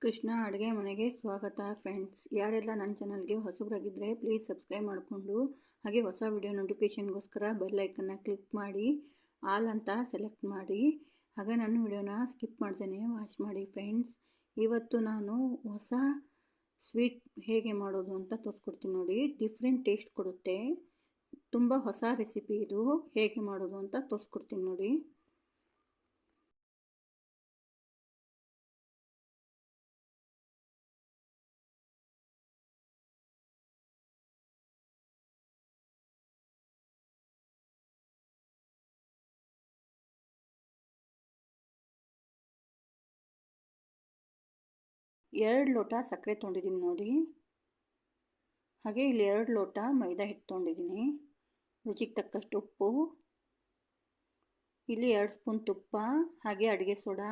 ಕೃಷ್ಣ ಅಡುಗೆ ಮನೆಗೆ ಸ್ವಾಗತ ಫ್ರೆಂಡ್ಸ್. ಯಾರೆಲ್ಲ ನನ್ನ ಚಾನಲ್ಗೆ ಹೊಸಬರಾಗಿದ್ದರೆ ಪ್ಲೀಸ್ ಸಬ್ಸ್ಕ್ರೈಬ್ ಮಾಡಿಕೊಂಡು ಹಾಗೆ ಹೊಸ ವಿಡಿಯೋ ನೋಟಿಫಿಕೇಷನ್ಗೋಸ್ಕರ ಬೆಲ್ ಐಕನ್ನ ಕ್ಲಿಕ್ ಮಾಡಿ ಆಲ್ ಅಂತ ಸೆಲೆಕ್ಟ್ ಮಾಡಿ ಹಾಗೆ ನನ್ನ ವಿಡಿಯೋನ ಸ್ಕಿಪ್ ಮಾಡ್ದೇನೆ ವಾಚ್ ಮಾಡಿ ಫ್ರೆಂಡ್ಸ್. ಇವತ್ತು ನಾನು ಹೊಸ ಸ್ವೀಟ್ ಹೇಗೆ ಮಾಡೋದು ಅಂತ ತೋರಿಸ್ಕೊಡ್ತೀನಿ ನೋಡಿ. ಡಿಫ್ರೆಂಟ್ ಟೇಸ್ಟ್ ಕೊಡುತ್ತೆ, ತುಂಬ ಹೊಸ ರೆಸಿಪಿ ಇದು. ಹೇಗೆ ಮಾಡೋದು ಅಂತ ತೋರಿಸ್ಕೊಡ್ತೀನಿ ನೋಡಿ. ಎರಡು ಲೋಟ ಸಕ್ಕರೆ ತೊಗೊಂಡಿದ್ದೀನಿ ನೋಡಿ. ಹಾಗೆ ಇಲ್ಲಿ 2 ಲೋಟ ಮೈದಾ ಹಿಟ್ಟು ತೊಗೊಂಡಿದ್ದೀನಿ. ರುಚಿಗೆ ತಕ್ಕಷ್ಟು ಉಪ್ಪು, ಇಲ್ಲಿ 2 ಸ್ಪೂನ್ ತುಪ್ಪ, ಹಾಗೆ ಅಡುಗೆ ಸೋಡಾ,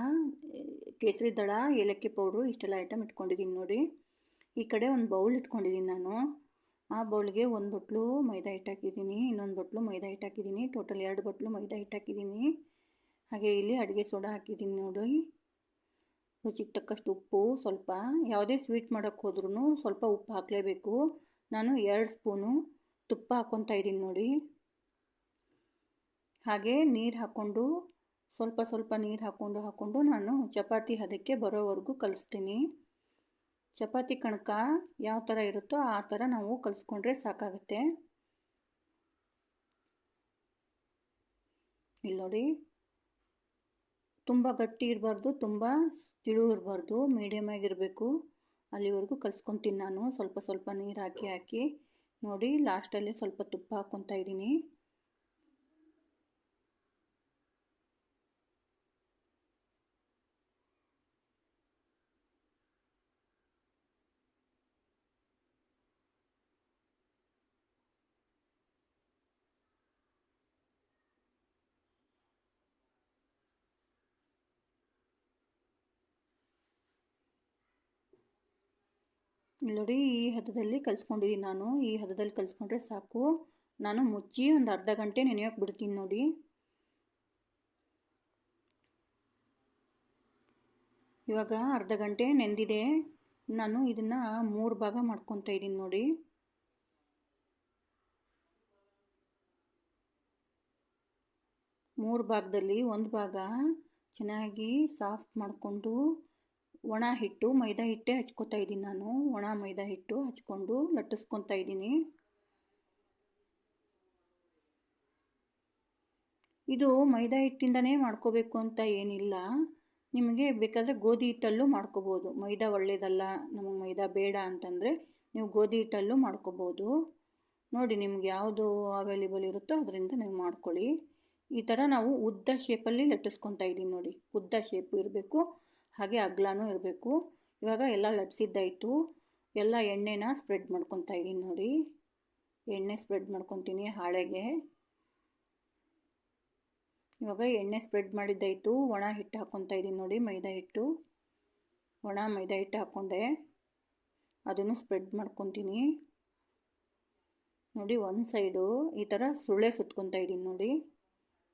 ಕೇಸರಿ ದಳ, ಏಲಕ್ಕಿ ಪೌಡ್ರು, ಇಷ್ಟೆಲ್ಲ ಐಟಮ್ ಇಟ್ಕೊಂಡಿದ್ದೀನಿ ನೋಡಿ. ಈ ಕಡೆ ಒಂದು ಬೌಲ್ ಇಟ್ಕೊಂಡಿದ್ದೀನಿ ನಾನು. ಆ ಬೌಲ್ಗೆ 1 ಬಟ್ಲು ಮೈದಾ ಹಿಟ್ಟು ಹಾಕಿದ್ದೀನಿ, ಇನ್ನೊಂದು ಬಟ್ಲು ಮೈದಾ ಹಿಟ್ಟು ಹಾಕಿದ್ದೀನಿ. ಟೋಟಲ್ 2 ಬಟ್ಲು ಮೈದಾ ಹಿಟ್ಟು ಹಾಕಿದ್ದೀನಿ. ಹಾಗೆ ಇಲ್ಲಿ ಅಡುಗೆ ಸೋಡಾ ಹಾಕಿದ್ದೀನಿ ನೋಡಿ. ರುಚಿಗೆ ತಕ್ಕಷ್ಟು ಉಪ್ಪು ಸ್ವಲ್ಪ. ಯಾವುದೇ ಸ್ವೀಟ್ ಮಾಡೋಕ್ಕೆ ಹೋದ್ರೂ ಸ್ವಲ್ಪ ಉಪ್ಪು ಹಾಕಲೇಬೇಕು. ನಾನು 2 ಸ್ಪೂನು ತುಪ್ಪ ಹಾಕ್ಕೊತಾ ಇದ್ದೀನಿ ನೋಡಿ. ಹಾಗೆ ನೀರು ಹಾಕ್ಕೊಂಡು ಸ್ವಲ್ಪ ನೀರು ಹಾಕ್ಕೊಂಡು ನಾನು ಚಪಾತಿ ಹದಕ್ಕೆ ಬರೋವರೆಗೂ ಕಲಿಸ್ತೀನಿ. ಚಪಾತಿ ಕಣಕ ಯಾವ ಥರ ಇರುತ್ತೋ ಆ ಥರ ನಾವು ಕಲಿಸ್ಕೊಂಡ್ರೆ ಸಾಕಾಗುತ್ತೆ. ಇಲ್ಲಿ ನೋಡಿ, ತುಂಬ ಗಟ್ಟಿ ಇರಬಾರ್ದು, ತುಂಬ ತಿಳು ಇರಬಾರ್ದು, ಮೀಡಿಯಮ್ ಆಗಿರಬೇಕು. ಅಲ್ಲಿವರೆಗೂ ಕಲಿಸ್ಕೊತೀನಿ ನಾನು. ಸ್ವಲ್ಪ ನೀರು ಹಾಕಿ ನೋಡಿ. ಲಾಸ್ಟಲ್ಲಿ ಸ್ವಲ್ಪ ತುಪ್ಪ ಹಾಕ್ಕೊತಾ ಇದ್ದೀನಿ. ನೋಡಿ, ಈ ಹದದಲ್ಲಿ ಕಲಿಸ್ಕೊಂಡಿದ್ದೀನಿ ನಾನು. ಈ ಹದದಲ್ಲಿ ಕಲಿಸ್ಕೊಂಡ್ರೆ ಸಾಕು. ನಾನು ಮುಚ್ಚಿ ಒಂದು ಅರ್ಧ ಗಂಟೆ ನೆನೆಯೋಕೆ ಬಿಡ್ತೀನಿ ನೋಡಿ. ಇವಾಗ ಅರ್ಧ ಗಂಟೆ ನೆಂದಿದೆ. ನಾನು ಇದನ್ನು 3 ಭಾಗ ಮಾಡ್ಕೊತಾ ಇದ್ದೀನಿ ನೋಡಿ. ಮೂರು ಭಾಗದಲ್ಲಿ ಒಂದು ಭಾಗ ಚೆನ್ನಾಗಿ ಸಾಫ್ಟ್ ಮಾಡಿಕೊಂಡು ಒಣ ಹಿಟ್ಟು ಮೈದಾ ಹಿಟ್ಟೆ ಹಚ್ಕೊತಾ ಇದ್ದೀನಿ ನಾನು. ಒಣ ಮೈದಾ ಹಿಟ್ಟು ಹಚ್ಕೊಂಡು ಲಟ್ಟಿಸ್ಕೊತಾ ಇದ್ದೀನಿ. ಇದು ಮೈದಾ ಹಿಟ್ಟಿಂದನೇ ಮಾಡ್ಕೋಬೇಕು ಅಂತ ಏನಿಲ್ಲ. ನಿಮಗೆ ಬೇಕಾದರೆ ಗೋಧಿ ಹಿಟ್ಟಲ್ಲೂ ಮಾಡ್ಕೋಬೋದು. ಮೈದಾ ಒಳ್ಳೆಯದಲ್ಲ, ನಮಗೆ ಮೈದಾ ಬೇಡ ಅಂತಂದರೆ ನೀವು ಗೋಧಿ ಹಿಟ್ಟಲ್ಲೂ ಮಾಡ್ಕೋಬೋದು ನೋಡಿ. ನಿಮ್ಗೆ ಯಾವುದು ಅವೈಲೇಬಲ್ ಇರುತ್ತೋ ಅದರಿಂದ ನೀವು ಮಾಡ್ಕೊಳ್ಳಿ. ಈ ಥರ ನಾವು ಉದ್ದ ಶೇಪಲ್ಲಿ ಲಟ್ಟಿಸ್ಕೊತಾ ಇದ್ದೀನಿ ನೋಡಿ. ಉದ್ದ ಶೇಪು ಇರಬೇಕು, ಹಾಗೆ ಅಗಲನೂ ಇರಬೇಕು. ಇವಾಗ ಎಲ್ಲ ಲಟ್ಸಿದ್ದಾಯಿತು. ಎಲ್ಲ ಎಣ್ಣೆನ ಸ್ಪ್ರೆಡ್ ಮಾಡ್ಕೊತಾ ಇದ್ದೀನಿ ನೋಡಿ. ಎಣ್ಣೆ ಸ್ಪ್ರೆಡ್ ಮಾಡ್ಕೊತೀನಿ ಹಾಳೆಗೆ. ಇವಾಗ ಎಣ್ಣೆ ಸ್ಪ್ರೆಡ್ ಮಾಡಿದ್ದಾಯಿತು. ಒಣ ಹಿಟ್ಟು ಹಾಕ್ಕೊತಾ ಇದ್ದೀನಿ ನೋಡಿ, ಮೈದಾ ಹಿಟ್ಟು. ಒಣ ಮೈದಾ ಹಿಟ್ಟು ಹಾಕ್ಕೊಂಡೆ, ಅದನ್ನು ಸ್ಪ್ರೆಡ್ ಮಾಡ್ಕೊತೀನಿ ನೋಡಿ. ಒಂದು ಸೈಡು ಈ ಥರ ಸುಳ್ಳೆ ಸುತ್ಕೊತಾ ಇದ್ದೀನಿ ನೋಡಿ.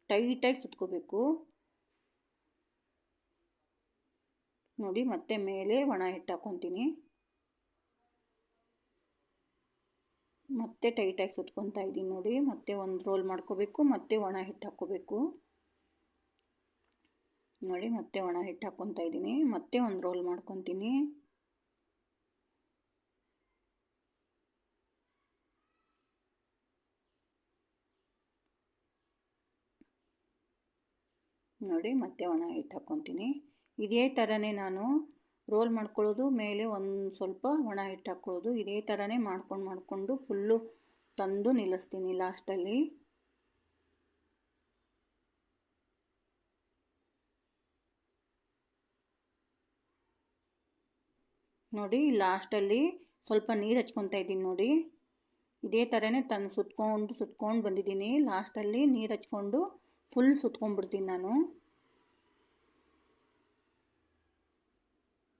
ಟೈಟಾಗಿ ಸುತ್ಕೋಬೇಕು ನೋಡಿ. ಮತ್ತೆ ಮೇಲೆ ಒಣ ಹಿಟ್ಟು ಹಾಕ್ಕೊತೀನಿ, ಮತ್ತೆ ಟೈಟಾಗಿ ಸುತ್ಕೊತಾ ಇದ್ದೀನಿ ನೋಡಿ. ಮತ್ತೆ ಒಂದು ರೋಲ್ ಮಾಡ್ಕೋಬೇಕು, ಮತ್ತೆ ಒಣ ಹಿಟ್ಟು ಹಾಕ್ಕೋಬೇಕು ನೋಡಿ. ಮತ್ತೆ ಒಣ ಹಿಟ್ಟು ಹಾಕ್ಕೊತಾ ಇದ್ದೀನಿ, ಮತ್ತೆ ಒಂದು ರೋಲ್ ಮಾಡ್ಕೊತೀನಿ ನೋಡಿ. ಮತ್ತೆ ಒಣ ಹಿಟ್ಟು ಹಾಕ್ಕೊತೀನಿ. ಇದೇ ಥರನೇ ನಾನು ರೋಲ್ ಮಾಡ್ಕೊಳ್ಳೋದು, ಮೇಲೆ ಒಂದು ಸ್ವಲ್ಪ ಒಣ ಹಿಟ್ಟು ಹಾಕ್ಕೊಳ್ಳೋದು. ಇದೇ ಥರನೇ ಮಾಡಿಕೊಂಡು ಫುಲ್ಲು ತಂದು ನಿಲ್ಲಿಸ್ತೀನಿ ಲಾಸ್ಟಲ್ಲಿ ನೋಡಿ. ಲಾಸ್ಟಲ್ಲಿ ಸ್ವಲ್ಪ ನೀರು ಹಚ್ಕೊತಾ ಇದ್ದೀನಿ ನೋಡಿ. ಇದೇ ಥರನೇ ತಂದು ಸುತ್ಕೊಂಡು ಬಂದಿದ್ದೀನಿ. ಲಾಸ್ಟಲ್ಲಿ ನೀರು ಹಚ್ಕೊಂಡು ಫುಲ್ ಸುತ್ಕೊಂಡ್ಬಿಡ್ತೀನಿ ನಾನು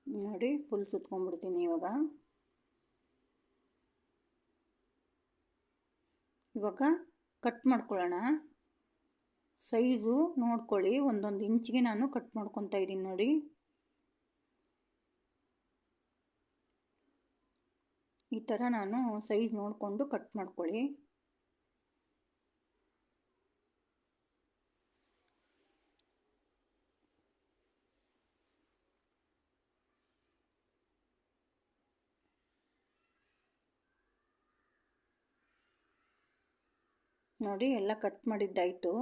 ನೋಡಿ. ಫುಲ್ ಸುತ್ಕೊಂಡ್ಬಿಡ್ತೀನಿ. ಇವಾಗ ಕಟ್ ಮಾಡ್ಕೊಳ್ಳೋಣ. ಸೈಜು ನೋಡ್ಕೊಳ್ಳಿ, 1 ಇಂಚಿಗೆ ನಾನು ಕಟ್ ಮಾಡ್ಕೊತಾ ಇದ್ದೀನಿ ನೋಡಿ. ಥರ ನಾನು ಸೈಜ್ ನೋಡಿಕೊಂಡು ಕಟ್ ಮಾಡ್ಕೊಳ್ಳಿ. ನೋಡಿ ಎಲ್ಲ ಕಟ್ ಮಾಡಿದ್ದಾಯಿತು.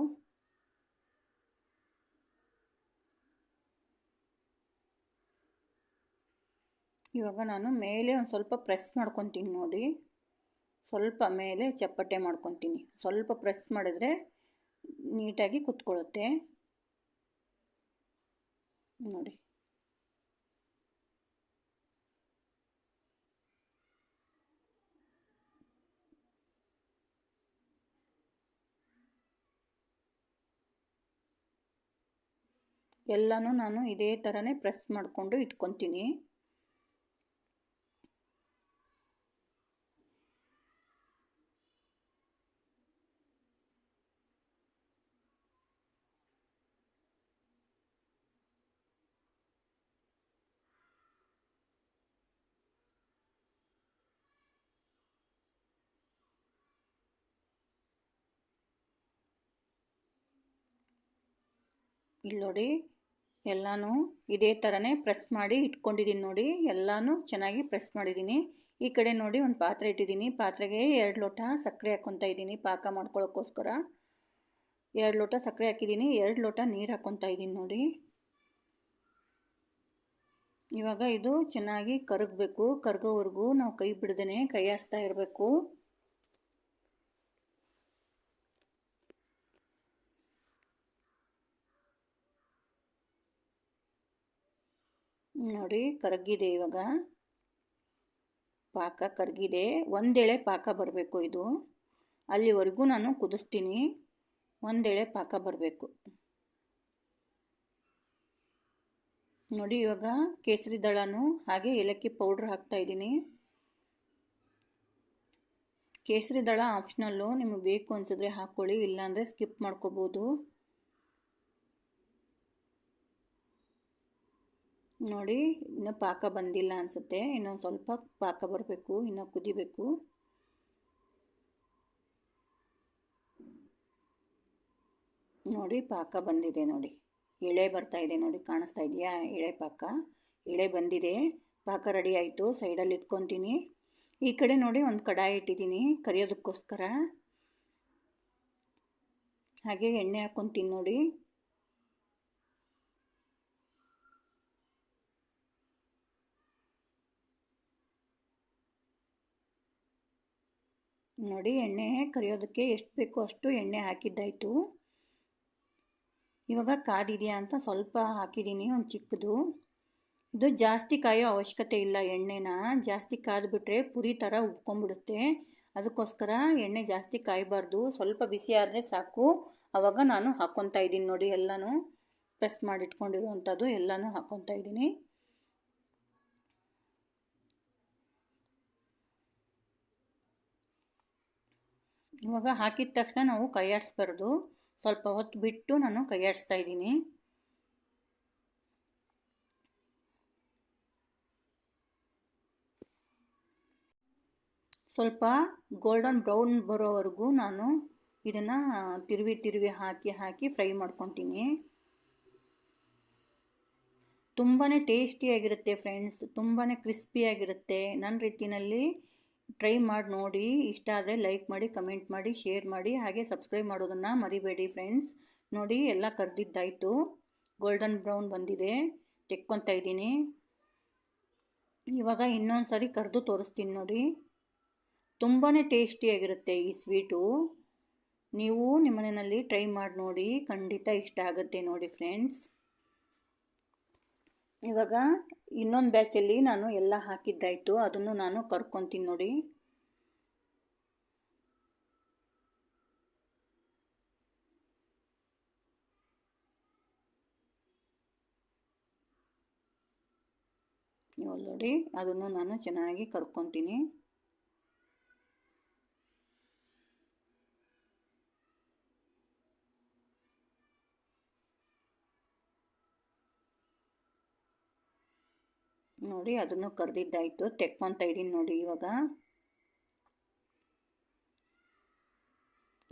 ಇವಾಗ ನಾನು ಮೇಲೆ ಒಂದು ಸ್ವಲ್ಪ ಪ್ರೆಸ್ ಮಾಡ್ಕೊತೀನಿ ನೋಡಿ. ಸ್ವಲ್ಪ ಮೇಲೆ ಚಪ್ಪಟೆ ಮಾಡ್ಕೊತೀನಿ. ಸ್ವಲ್ಪ ಪ್ರೆಸ್ ಮಾಡಿದ್ರೆ ನೀಟಾಗಿ ಕುತ್ಕೊಳ್ಳುತ್ತೆ ನೋಡಿ. ಎಲ್ಲನೂ ನಾನು ಇದೇ ಥರನೇ ಪ್ರೆಸ್ ಮಾಡಿಕೊಂಡು ಇಟ್ಕೊತೀನಿ. ಇಲ್ಲಿ ನೋಡಿ ಎಲ್ಲನೂ ಇದೇ ಥರನೇ ಪ್ರೆಸ್ ಮಾಡಿ ಇಟ್ಕೊಂಡಿದ್ದೀನಿ ನೋಡಿ. ಎಲ್ಲನೂ ಚೆನ್ನಾಗಿ ಪ್ರೆಸ್ ಮಾಡಿದ್ದೀನಿ. ಈ ಕಡೆ ನೋಡಿ ಒಂದು ಪಾತ್ರೆ ಇಟ್ಟಿದ್ದೀನಿ. ಪಾತ್ರೆಗೆ 2 ಲೋಟ ಸಕ್ಕರೆ ಹಾಕ್ಕೊತಾ ಇದ್ದೀನಿ ಪಾಕ ಮಾಡ್ಕೊಳ್ಳೋಕ್ಕೋಸ್ಕರ. 2 ಲೋಟ ಸಕ್ಕರೆ ಹಾಕಿದ್ದೀನಿ. 2 ಲೋಟ ನೀರು ಹಾಕ್ಕೊತಾ ಇದ್ದೀನಿ ನೋಡಿ. ಇವಾಗ ಇದು ಚೆನ್ನಾಗಿ ಕರಗಬೇಕು. ಕರಗೋವರೆಗೂ ನಾವು ಕೈ ಬಿಡದೇ ಕೈ ಆಡಿಸ್ತಾ ಇರಬೇಕು. ನೋಡಿ ಕರಗಿದೆ. ಇವಾಗ ಪಾಕ ಕರಗಿದೆ. ಒಂದೆಳೆ ಪಾಕ ಬರಬೇಕು. ಇದು ಅಲ್ಲಿವರೆಗೂ ನಾನು ಕುದಿಸ್ತೀನಿ. ಒಂದೆಳೆ ಪಾಕ ಬರಬೇಕು ನೋಡಿ. ಇವಾಗ ಕೇಸರಿ ದಳನೂ ಹಾಗೆ ಏಲಕ್ಕಿ ಪೌಡ್ರ್ ಹಾಕ್ತಾಯಿದ್ದೀನಿ. ಕೇಸರಿ ದಳ ಆಪ್ಷನಲ್ಲು, ನಿಮಗೆ ಬೇಕು ಅನಿಸಿದ್ರೆ ಹಾಕ್ಕೊಳ್ಳಿ, ಇಲ್ಲಾಂದರೆ ಸ್ಕಿಪ್ ಮಾಡ್ಕೋಬೋದು ನೋಡಿ. ಇನ್ನೂ ಪಾಕ ಬಂದಿಲ್ಲ ಅನಿಸುತ್ತೆ. ಇನ್ನೊಂದು ಸ್ವಲ್ಪ ಪಾಕ ಬರಬೇಕು, ಇನ್ನೂ ಕುದಿಬೇಕು. ನೋಡಿ ಪಾಕ ಬಂದಿದೆ ನೋಡಿ. ಎಳೆ ಬರ್ತಾ ಇದೆ ನೋಡಿ, ಕಾಣಿಸ್ತಾ ಇದೆಯಾ? ಎಳೆ ಪಾಕ, ಎಳೆ ಬಂದಿದೆ. ಪಾಕ ರೆಡಿ ಆಯಿತು. ಸೈಡಲ್ಲಿ ಇಟ್ಕೊತೀನಿ. ಈ ಕಡೆ ನೋಡಿ ಒಂದು ಕಡಾಯಿ ಇಟ್ಟಿದ್ದೀನಿ ಕರಿಯೋದಕ್ಕೋಸ್ಕರ. ಹಾಗೆ ಎಣ್ಣೆ ಹಾಕ್ಕೊತೀನಿ ನೋಡಿ. ನೋಡಿ ಎಣ್ಣೆ ಕರಿಯೋದಕ್ಕೆ ಎಷ್ಟು ಬೇಕೋ ಅಷ್ಟು ಎಣ್ಣೆ ಹಾಕಿದ್ದಾಯಿತು. ಇವಾಗ ಕಾದಿದೆಯಾ ಅಂತ ಸ್ವಲ್ಪ ಹಾಕಿದ್ದೀನಿ, ಒಂದು ಚಿಕ್ಕದು. ಇದು ಜಾಸ್ತಿ ಕಾಯೋ ಅವಶ್ಯಕತೆ ಇಲ್ಲ. ಎಣ್ಣೆನ ಜಾಸ್ತಿ ಕಾದ್ಬಿಟ್ರೆ ಪುರಿ ಥರ ಉಬ್ಕೊಂಡ್ಬಿಡುತ್ತೆ. ಅದಕ್ಕೋಸ್ಕರ ಎಣ್ಣೆ ಜಾಸ್ತಿ ಕಾಯಬಾರ್ದು. ಸ್ವಲ್ಪ ಬಿಸಿ ಆದರೆ ಸಾಕು. ಆವಾಗ ನಾನು ಹಾಕ್ಕೊತಾ ಇದ್ದೀನಿ ನೋಡಿ. ಎಲ್ಲನೂ ಪ್ರೆಸ್ ಮಾಡಿಟ್ಕೊಂಡಿರುವಂಥದ್ದು ಎಲ್ಲನೂ ಹಾಕ್ಕೊತಾ ಇದ್ದೀನಿ. ಇವಾಗ ಹಾಕಿದ ತಕ್ಷಣ ನಾವು ಕೈ ಆಡಿಸ್ಬಾರ್ದು. ಸ್ವಲ್ಪ ಹೊತ್ತು ಬಿಟ್ಟು ನಾನು ಕೈ ಆಡಿಸ್ತಾ ಇದ್ದೀನಿ. ಸ್ವಲ್ಪ ಗೋಲ್ಡನ್ ಬ್ರೌನ್ ಬರೋವರೆಗೂ ನಾನು ಇದನ್ನು ತಿರುವಿ ಹಾಕಿ ಫ್ರೈ ಮಾಡ್ಕೊತೀನಿ. ತುಂಬಾ ಟೇಸ್ಟಿಯಾಗಿರುತ್ತೆ ಫ್ರೆಂಡ್ಸ್, ತುಂಬಾ ಕ್ರಿಸ್ಪಿಯಾಗಿರುತ್ತೆ. ನನ್ನ ರೀತಿಯಲ್ಲಿ ಟ್ರೈ ಮಾಡಿ ನೋಡಿ. ಇಷ್ಟ ಆದರೆ ಲೈಕ್ ಮಾಡಿ, ಕಮೆಂಟ್ ಮಾಡಿ, ಶೇರ್ ಮಾಡಿ, ಹಾಗೆ ಸಬ್ಸ್ಕ್ರೈಬ್ ಮಾಡೋದನ್ನು ಮರಿಬೇಡಿ ಫ್ರೆಂಡ್ಸ್. ನೋಡಿ ಎಲ್ಲ ಕರೆದಿದ್ದಾಯಿತು. ಗೋಲ್ಡನ್ ಬ್ರೌನ್ ಬಂದಿದೆ. ತೆಕ್ಕೊತಾ ಇದ್ದೀನಿ. ಇವಾಗ ಇನ್ನೊಂದು ಸರಿ ಕರೆದು ತೋರಿಸ್ತೀನಿ ನೋಡಿ. ತುಂಬಾ ಟೇಸ್ಟಿಯಾಗಿರುತ್ತೆ ಈ ಸ್ವೀಟು. ನೀವು ನಿಮ್ಮ ಮನೆಯಲ್ಲಿ ಟ್ರೈ ಮಾಡಿ ನೋಡಿ, ಖಂಡಿತ ಇಷ್ಟ ಆಗುತ್ತೆ ನೋಡಿ ಫ್ರೆಂಡ್ಸ್. ಇವಾಗ ಇನ್ನೊಂದು ಬ್ಯಾಚಲ್ಲಿ ನಾನು ಎಲ್ಲ ಹಾಕಿದ್ದಾಯಿತು. ಅದನ್ನು ನಾನು ಕರ್ಕೊತೀನಿ ನೋಡಿ. ಇವಾಗ ನೋಡಿ ಅದನ್ನು ನಾನು ಚೆನ್ನಾಗಿ ಕರ್ಕೊತೀನಿ. ನೋಡಿ ಅದನ್ನು ಕರೆದಿದ್ದಾಯಿತು. ತೆಕ್ಕೊತಾ ಇದ್ದೀನಿ ನೋಡಿ. ಇವಾಗ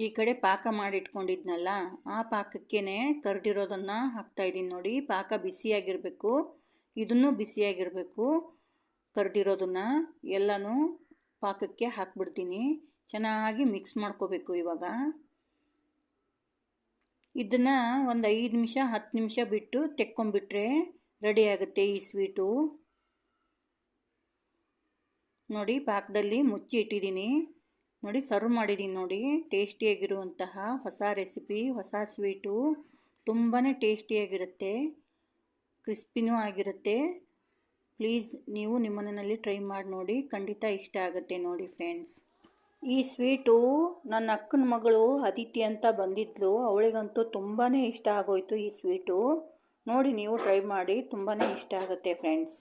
ಈ ಕಡೆ ಪಾಕ ಮಾಡಿಟ್ಕೊಂಡಿದ್ನಲ್ಲ, ಆ ಪಾಕಕ್ಕೇ ಕರ್ದಿರೋದನ್ನು ಹಾಕ್ತಾಯಿದ್ದೀನಿ ನೋಡಿ. ಪಾಕ ಬಿಸಿಯಾಗಿರಬೇಕು, ಇದನ್ನು ಬಿಸಿಯಾಗಿರಬೇಕು. ಕರ್ದಿರೋದನ್ನು ಎಲ್ಲನೂ ಪಾಕಕ್ಕೆ ಹಾಕ್ಬಿಡ್ತೀನಿ. ಚೆನ್ನಾಗಿ ಮಿಕ್ಸ್ ಮಾಡ್ಕೋಬೇಕು. ಇವಾಗ ಇದನ್ನು ಒಂದು 5 ನಿಮಿಷ 10 ನಿಮಿಷ ಬಿಟ್ಟು ತೆಕ್ಕೊಂಬಿಟ್ರೆ ರೆಡಿ ಆಗುತ್ತೆ ಈ ಸ್ವೀಟು. ನೋಡಿ, ಪಾಕದಲ್ಲಿ ಮುಚ್ಚಿ ಇಟ್ಟಿದ್ದೀನಿ ನೋಡಿ, ಸರ್ವ್ ಮಾಡಿದ್ದೀನಿ ನೋಡಿ. ಟೇಸ್ಟಿಯಾಗಿರುವಂತಹ ಹೊಸ ರೆಸಿಪಿ, ಹೊಸ ಸ್ವೀಟು, ತುಂಬಾ ಟೇಸ್ಟಿಯಾಗಿರುತ್ತೆ, ಕ್ರಿಸ್ಪಿನೂ ಆಗಿರುತ್ತೆ. ಪ್ಲೀಸ್ ನೀವು ನಿಮ್ಮ ಮನೆಯಲ್ಲಿ ಟ್ರೈ ಮಾಡಿ ನೋಡಿ, ಖಂಡಿತ ಇಷ್ಟ ಆಗುತ್ತೆ ನೋಡಿ ಫ್ರೆಂಡ್ಸ್. ಈ ಸ್ವೀಟು ನನ್ನ ಅಕ್ಕನ ಮಗಳು ಅದಿತಿ ಅಂತ ಬಂದಿದ್ಲು, ಅವಳಿಗಂತೂ ತುಂಬಾ ಇಷ್ಟ ಆಗೋಯ್ತು ಈ ಸ್ವೀಟು. ನೋಡಿ ನೀವು ಟ್ರೈ ಮಾಡಿ, ತುಂಬಾ ಇಷ್ಟ ಆಗುತ್ತೆ ಫ್ರೆಂಡ್ಸ್.